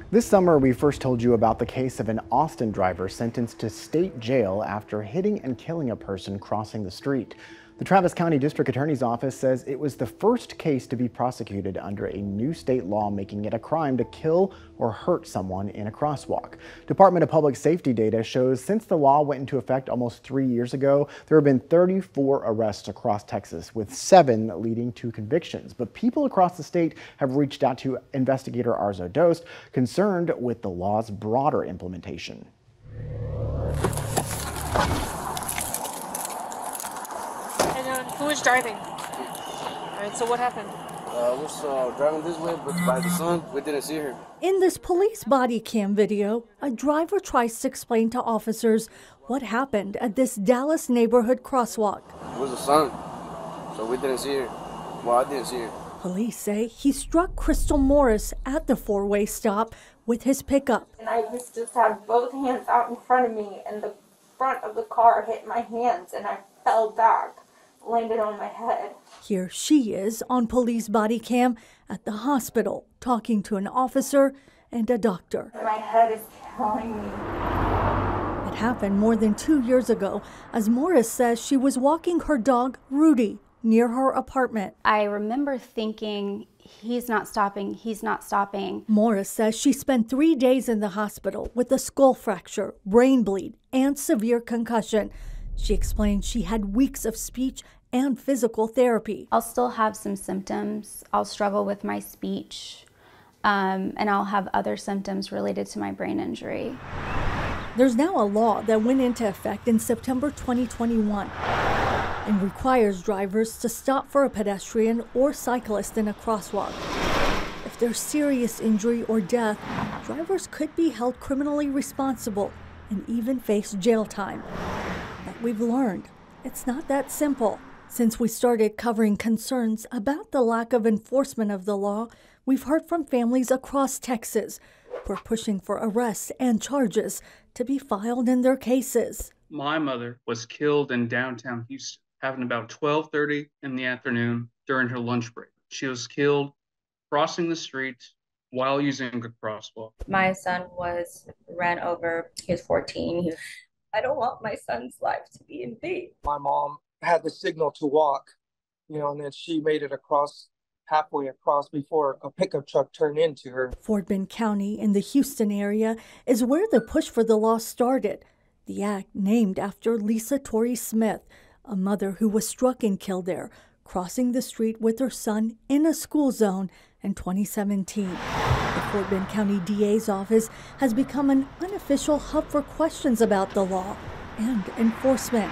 This summer, we first told you about the case of an Austin driver sentenced to state jail after hitting and killing a person crossing the street. The Travis County District Attorney's Office says it was the first case to be prosecuted under a new state law making it a crime to kill or hurt someone in a crosswalk. Department of Public Safety data shows since the law went into effect almost 3 years ago, there have been 34 arrests across Texas, with 7 leading to convictions. But people across the state have reached out to investigator Arezow Doost, concerned with the law's broader implementation. Who was driving? All right, so what happened? I was driving this way, but by the sun, we didn't see her. In this police body cam video, a driver tries to explain to officers what happened at this Dallas neighborhood crosswalk. It was the sun, so we didn't see her. Well, I didn't see her. Police say he struck Crystal Morris at the four-way stop with his pickup. And I just had both hands out in front of me, and the front of the car hit my hands, and I fell back, landed on my head. Here she is on police body cam at the hospital, talking to an officer and a doctor. My head is killing me. It happened more than 2 years ago, as Morris says she was walking her dog, Rudy, near her apartment. I remember thinking, he's not stopping, he's not stopping. Morris says she spent 3 days in the hospital with a skull fracture, brain bleed, and severe concussion. She explained she had weeks of speech and physical therapy. I'll still have some symptoms. I'll struggle with my speech, and I'll have other symptoms related to my brain injury. There's now a law that went into effect in September 2021 and requires drivers to stop for a pedestrian or cyclist in a crosswalk. If there's serious injury or death, drivers could be held criminally responsible and even face jail time. But we've learned it's not that simple. Since we started covering concerns about the lack of enforcement of the law, we've heard from families across Texas who are pushing for arrests and charges to be filed in their cases. My mother was killed in downtown Houston, happened about 12:30 in the afternoon during her lunch break. She was killed crossing the street while using a crosswalk. My son was ran over. He was 14. I don't want my son's life to be in vain. My mom had the signal to walk, and then she made it halfway across before a pickup truck turned into her. Fort Bend County in the Houston area is where the push for the law started. The act named after Lisa Torry Smith, a mother who was struck and killed there, crossing the street with her son in a school zone in 2017. The Fort Bend County DA's office has become an unofficial hub for questions about the law and enforcement.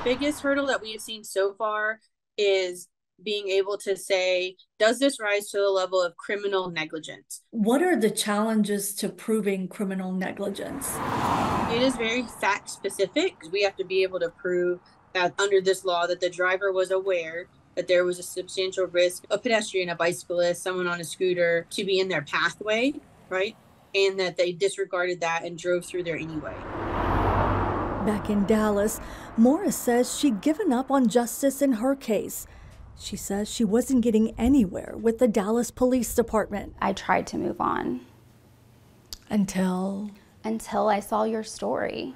Biggest hurdle that we have seen so far is being able to say, does this rise to the level of criminal negligence? What are the challenges to proving criminal negligence? It is very fact specific. We have to be able to prove that under this law that the driver was aware that there was a substantial risk, a pedestrian, a bicyclist, someone on a scooter, to be in their pathway, right? And that they disregarded that and drove through there anyway. Back in Dallas, Morris says she'd given up on justice in her case. She says she wasn't getting anywhere with the Dallas Police Department. I tried to move on. Until I saw your story.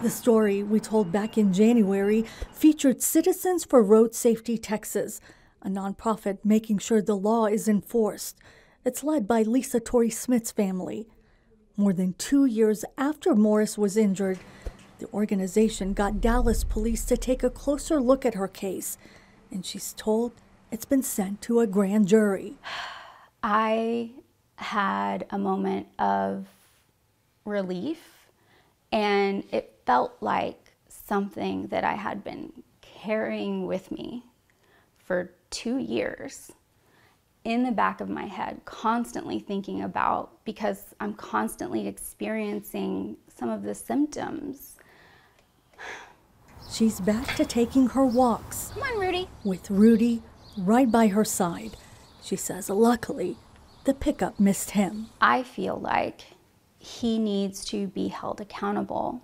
The story we told back in January featured Citizens for Road Safety Texas, a nonprofit making sure the law is enforced. It's led by Lisa Torry Smith's family. More than 2 years after Morris was injured, the organization got Dallas police to take a closer look at her case, and she's told it's been sent to a grand jury. I had a moment of relief, and it felt like something that I had been carrying with me for 2 years in the back of my head, constantly thinking about, because I'm constantly experiencing some of the symptoms. She's back to taking her walks. Come on, Rudy. With Rudy right by her side. She says, luckily, the pickup missed him. I feel like he needs to be held accountable,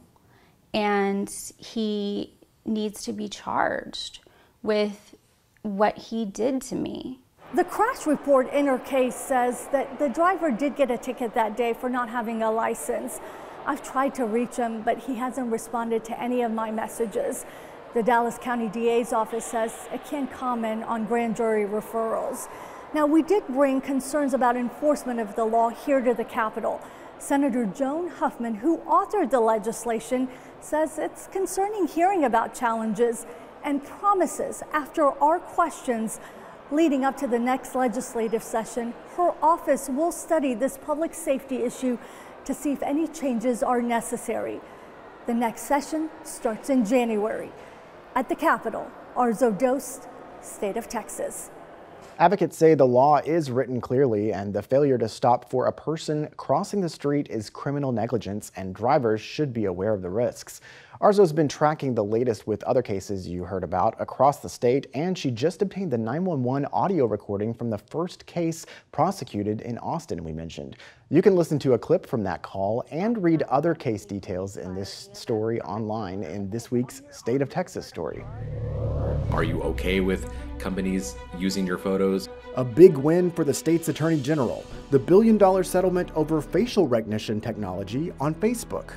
and he needs to be charged with what he did to me. The crash report in her case says that the driver did get a ticket that day for not having a license. I've tried to reach him, but he hasn't responded to any of my messages. The Dallas County DA's office says it can't comment on grand jury referrals. Now, we did bring concerns about enforcement of the law here to the Capitol. Senator Joan Huffman, who authored the legislation, says it's concerning hearing about challenges and promises after our questions leading up to the next legislative session. Her office will study this public safety issue to see if any changes are necessary. The next session starts in January. At the Capitol, Arezow Doost, State of Texas. Advocates say the law is written clearly and the failure to stop for a person crossing the street is criminal negligence and drivers should be aware of the risks. Arezow's been tracking the latest with other cases you heard about across the state, and she just obtained the 911 audio recording from the first case prosecuted in Austin we mentioned. You can listen to a clip from that call and read other case details in this story online in this week's State of Texas story. Are you okay with companies using your photos? A big win for the state's attorney general, the $1 billion settlement over facial recognition technology on Facebook.